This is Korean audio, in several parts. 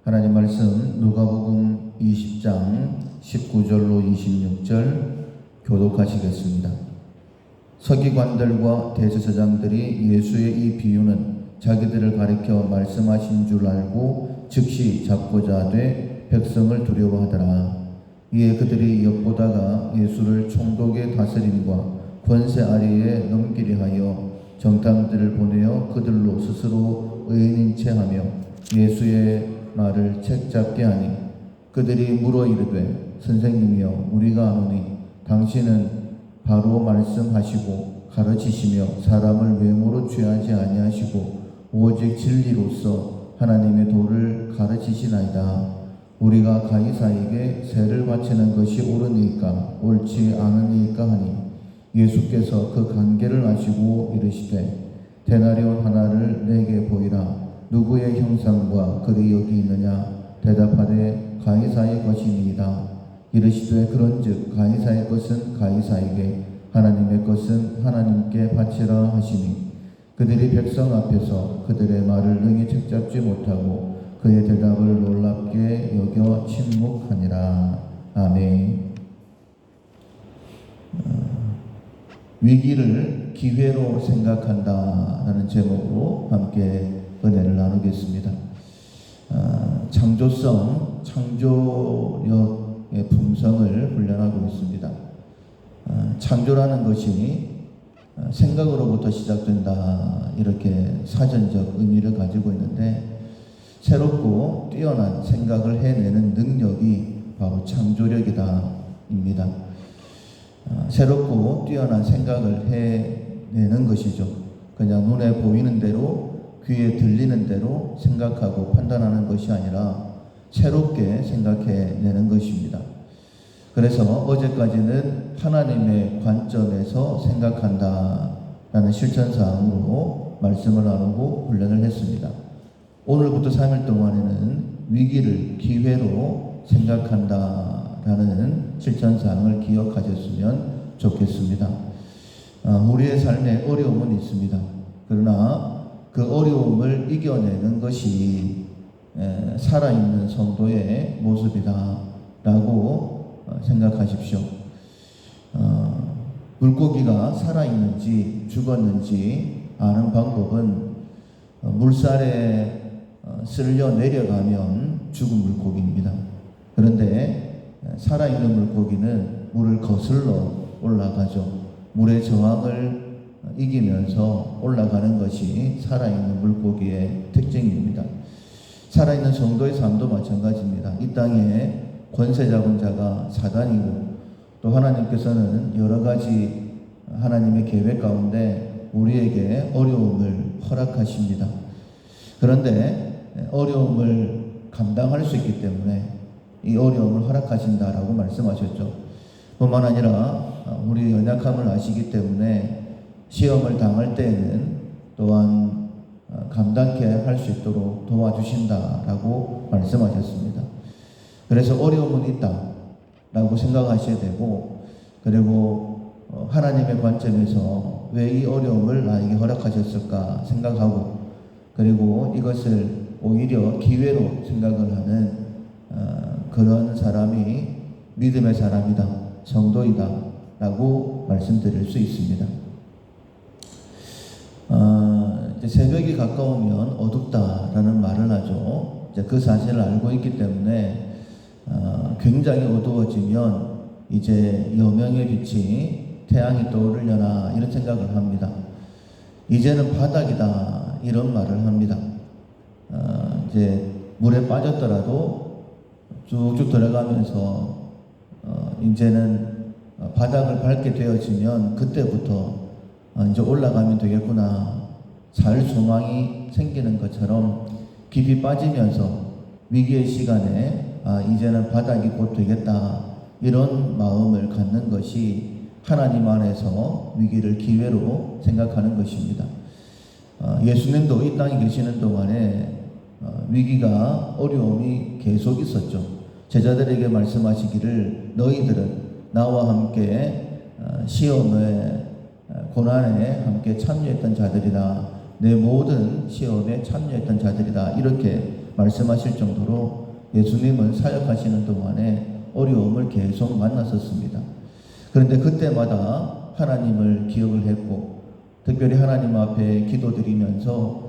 하나님 말씀 누가복음 20장 19절로 26절 교독하시겠습니다. 서기관들과 대제사장들이 예수의 이 비유는 자기들을 가리켜 말씀하신 줄 알고 즉시 잡고자 돼 백성을 두려워하더라. 이에 그들이 엿보다가 예수를 총독의 다스림과 권세 아래에 넘기려 하여 정탐들을 보내어 그들로 스스로 의인인 채 하며 예수의 말을 책잡게 하니 그들이 물어 이르되 선생님이여 우리가 아노니 당신은 바로 말씀하시고 가르치시며 사람을 외모로 취하지 아니하시고 오직 진리로서 하나님의 도를 가르치시나이다. 우리가 가이사에게 세를 바치는 것이 옳으니까 옳지 않으니까 하니 예수께서 그 관계를 아시고 이르시되 데나리온 하나를 내게 보이라. 누구의 형상과 글이 여기 있느냐? 대답하되 가이사의 것이니이다. 이르시되 그런즉 가이사의 것은 가이사에게 하나님의 것은 하나님께 바치라 하시니 그들이 백성 앞에서 그들의 말을 능히 책잡지 못하고 그의 대답을 놀랍게 여겨 침묵하니라. 아멘. 위기를 기회로 생각한다라는 제목으로 함께 은혜를 나누겠습니다. 창조성, 창조력의 품성을 훈련하고 있습니다. 창조라는 것이 생각으로부터 시작된다, 이렇게 사전적 의미를 가지고 있는데 새롭고 뛰어난 생각을 해내는 능력이 바로 창조력이다 입니다. 새롭고 뛰어난 생각을 해내는 것이죠. 그냥 눈에 보이는 대로 귀에 들리는 대로 생각하고 판단하는 것이 아니라 새롭게 생각해내는 것입니다. 그래서 어제까지는 하나님의 관점에서 생각한다라는 실천사항으로 말씀을 나누고 훈련을 했습니다. 오늘부터 3일 동안에는 위기를 기회로 생각한다라는 실천사항을 기억하셨으면 좋겠습니다. 우리의 삶에 어려움은 있습니다. 그러나 그 어려움을 이겨내는 것이 살아있는 성도의 모습이다라고 생각하십시오. 물고기가 살아있는지 죽었는지 아는 방법은 물살에 쓸려 내려가면 죽은 물고기입니다. 그런데 살아있는 물고기는 물을 거슬러 올라가죠. 물의 저항을 이기면서 올라가는 것이 살아있는 물고기의 특징입니다. 살아있는 성도의 삶도 마찬가지입니다. 이 땅에 권세 잡은 자가 사단이고 또 하나님께서는 여러 가지 하나님의 계획 가운데 우리에게 어려움을 허락하십니다. 그런데 어려움을 감당할 수 있기 때문에 이 어려움을 허락하신다라고 말씀하셨죠. 뿐만 아니라 우리의 연약함을 아시기 때문에 시험을 당할 때에는 또한 감당케 할 수 있도록 도와주신다라고 말씀하셨습니다. 그래서 어려움은 있다라고 생각하셔야 되고, 그리고 하나님의 관점에서 왜 이 어려움을 나에게 허락하셨을까 생각하고, 그리고 이것을 오히려 기회로 생각을 하는 그런 사람이 믿음의 사람이다, 성도이다 라고 말씀드릴 수 있습니다. 이제 새벽이 가까우면 어둡다라는 말을 하죠. 이제 그 사실을 알고 있기 때문에 굉장히 어두워지면 이제 여명의 빛이 태양이 떠오르려나 이런 생각을 합니다. 이제는 바닥이다 이런 말을 합니다. 이제 물에 빠졌더라도 쭉쭉 들어가면서 이제는 바닥을 밟게 되어지면 그때부터 이제 올라가면 되겠구나, 살 소망이 생기는 것처럼 깊이 빠지면서 위기의 시간에 이제는 바닥이 곧 되겠다, 이런 마음을 갖는 것이 하나님 안에서 위기를 기회로 생각하는 것입니다. 예수님도 이 땅에 계시는 동안에 위기가, 어려움이 계속 있었죠. 제자들에게 말씀하시기를 너희들은 나와 함께 시험에, 고난에 함께 참여했던 자들이다, 내 모든 시험에 참여했던 자들이다, 이렇게 말씀하실 정도로 예수님은 사역하시는 동안에 어려움을 계속 만났었습니다. 그런데 그때마다 하나님을 기억을 했고, 특별히 하나님 앞에 기도드리면서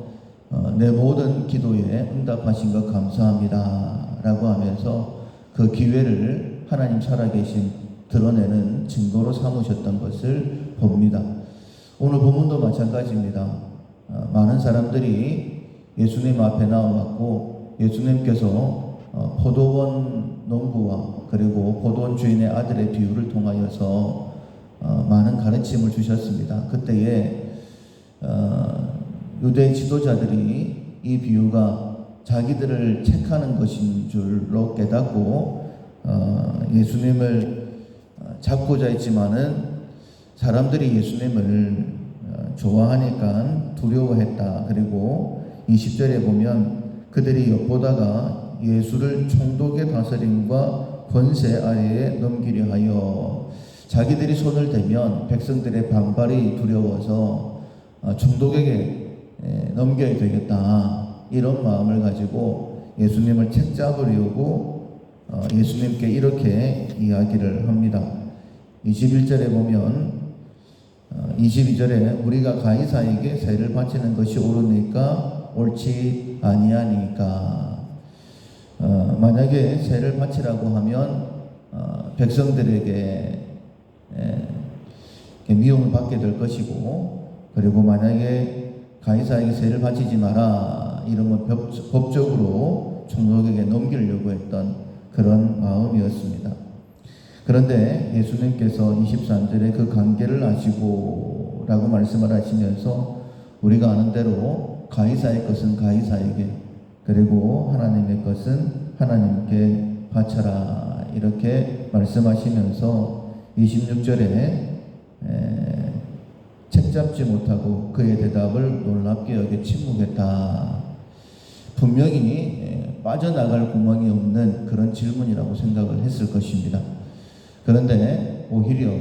내 모든 기도에 응답하신 것 감사합니다 라고 하면서 그 기회를 하나님 살아계신 드러내는 증거로 삼으셨던 것을 봅니다. 오늘 본문도 마찬가지입니다. 많은 사람들이 예수님 앞에 나와왔고, 예수님께서 포도원 농부와 그리고 포도원 주인의 아들의 비유를 통하여서 많은 가르침을 주셨습니다. 그때에 유대 지도자들이 이 비유가 자기들을 책하는 것인 줄로 깨닫고 예수님을 잡고자 했지만은 사람들이 예수님을 좋아하니까 두려워했다. 그리고 20절에 보면 그들이 엿보다가 예수를 총독의 다스림과 권세 아래에 넘기려 하여, 자기들이 손을 대면 백성들의 반발이 두려워서 총독에게 넘겨야 되겠다, 이런 마음을 가지고 예수님을 책 잡으려고 예수님께 이렇게 이야기를 합니다. 21절에 보면 22절에 우리가 가이사에게 세를 바치는 것이 옳으니까 옳지 아니하니까. 만약에 세를 바치라고 하면 백성들에게 미움을 받게 될 것이고, 그리고 만약에 가이사에게 세를 바치지 마라 이러면 법적으로 총독에게 넘기려고 했던 그런 마음이었습니다. 그런데 예수님께서 23절에 그 관계를 아시고 라고 말씀을 하시면서 우리가 아는 대로 가이사의 것은 가이사에게, 그리고 하나님의 것은 하나님께 바쳐라, 이렇게 말씀하시면서 26절에 책잡지 못하고 그의 대답을 놀랍게 여겨 침묵했다. 분명히 빠져나갈 구멍이 없는 그런 질문이라고 생각을 했을 것입니다. 그런데 오히려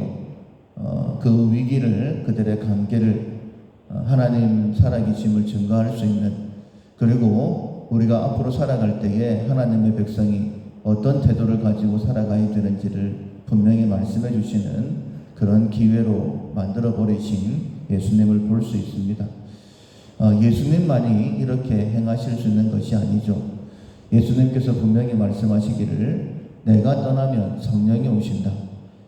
그 위기를, 그들의 관계를 하나님 살아계심을 증거할 수 있는, 그리고 우리가 앞으로 살아갈 때에 하나님의 백성이 어떤 태도를 가지고 살아가야 되는지를 분명히 말씀해 주시는 그런 기회로 만들어 버리신 예수님을 볼 수 있습니다. 예수님만이 이렇게 행하실 수 있는 것이 아니죠. 예수님께서 분명히 말씀하시기를 내가 떠나면 성령이 오신다.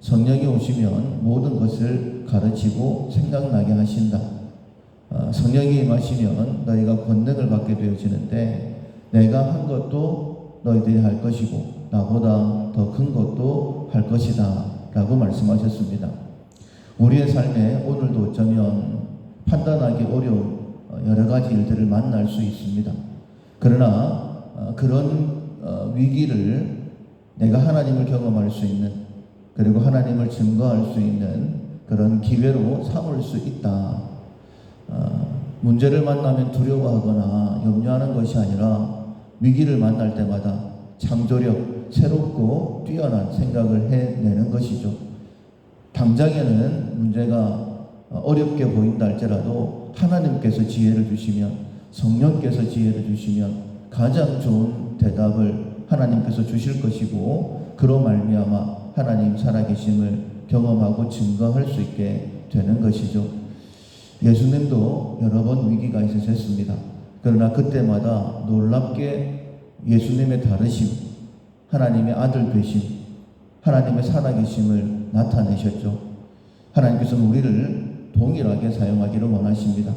성령이 오시면 모든 것을 가르치고 생각나게 하신다. 성령이 임하시면 너희가 권능을 받게 되어지는데 내가 한 것도 너희들이 할 것이고 나보다 더 큰 것도 할 것이다 라고 말씀하셨습니다. 우리의 삶에 오늘도 어쩌면 판단하기 어려운 여러 가지 일들을 만날 수 있습니다. 그러나 그런 위기를 내가 하나님을 경험할 수 있는, 그리고 하나님을 증거할 수 있는 그런 기회로 삼을 수 있다. 문제를 만나면 두려워하거나 염려하는 것이 아니라 위기를 만날 때마다 창조력, 새롭고 뛰어난 생각을 해내는 것이죠. 당장에는 문제가 어렵게 보인다 할지라도 하나님께서 지혜를 주시면, 성령께서 지혜를 주시면 가장 좋은 대답을 하나님께서 주실 것이고, 그로 말미암아 하나님 살아계심을 경험하고 증거할 수 있게 되는 것이죠. 예수님도 여러 번 위기가 있으셨습니다. 그러나 그때마다 놀랍게 예수님의 다르심, 하나님의 아들 되심, 하나님의 살아계심을 나타내셨죠. 하나님께서는 우리를 동일하게 사용하기를 원하십니다.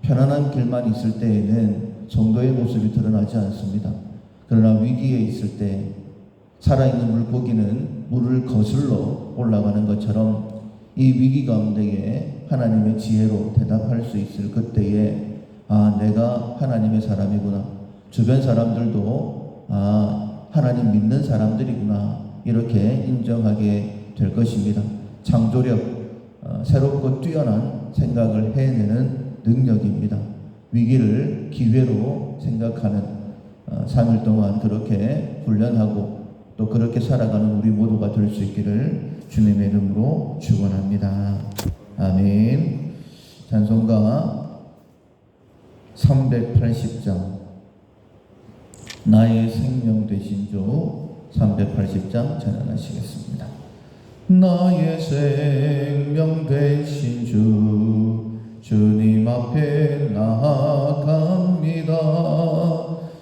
편안한 길만 있을 때에는 성도의 모습이 드러나지 않습니다. 그러나 위기에 있을 때 살아있는 물고기는 물을 거슬러 올라가는 것처럼 이 위기 가운데에 하나님의 지혜로 대답할 수 있을 그때에 내가 하나님의 사람이구나, 주변 사람들도 하나님 믿는 사람들이구나, 이렇게 인정하게 될 것입니다. 창조력, 새롭고 뛰어난 생각을 해내는 능력입니다. 위기를 기회로 생각하는 3일 동안 그렇게 훈련하고 또 그렇게 살아가는 우리 모두가 될 수 있기를 주님의 이름으로 축원합니다. 아멘. 찬송가 380장 나의 생명 되신 주 380장 전환하시겠습니다. 나의 생명 되신 주 주님 앞에 나아갑니다.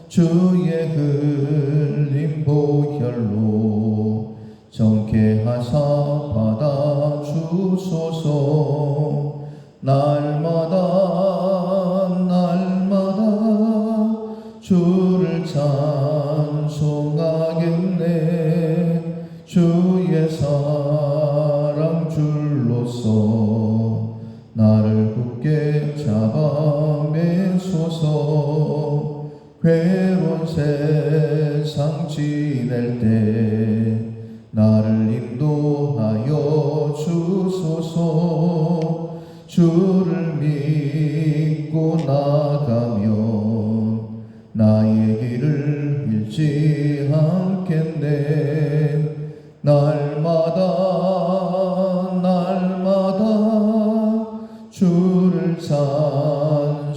주의 흘린 보혈로 정케하사 받아주소서. 날마다 주를 찬송하겠네. 주의 사랑 줄로서 나를 굳게 잡아매소서. 괴로운 세상 지낼 때 나를 인도하여 주소서. 주를 믿고 나가면 나의 길을 잃지 않겠네. 날마다 주를 찬송하겠네.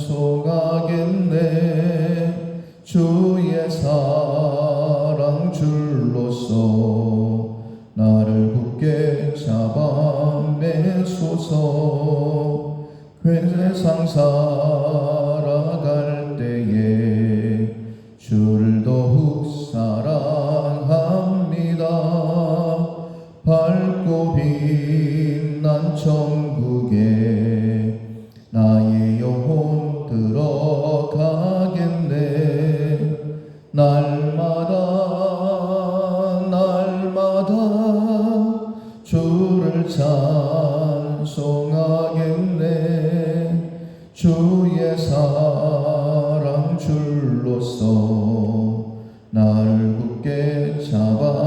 주의 사랑 줄로서 나를 굳게 잡아매소서. 세상 살아갈 때에 주를 더욱 사랑합니다. 밝고 빛난 천국에 나의 영혼 들어가겠네. 날마다 주를 찬송하겠네. 주의 사랑 줄로서 나를 굳게 잡아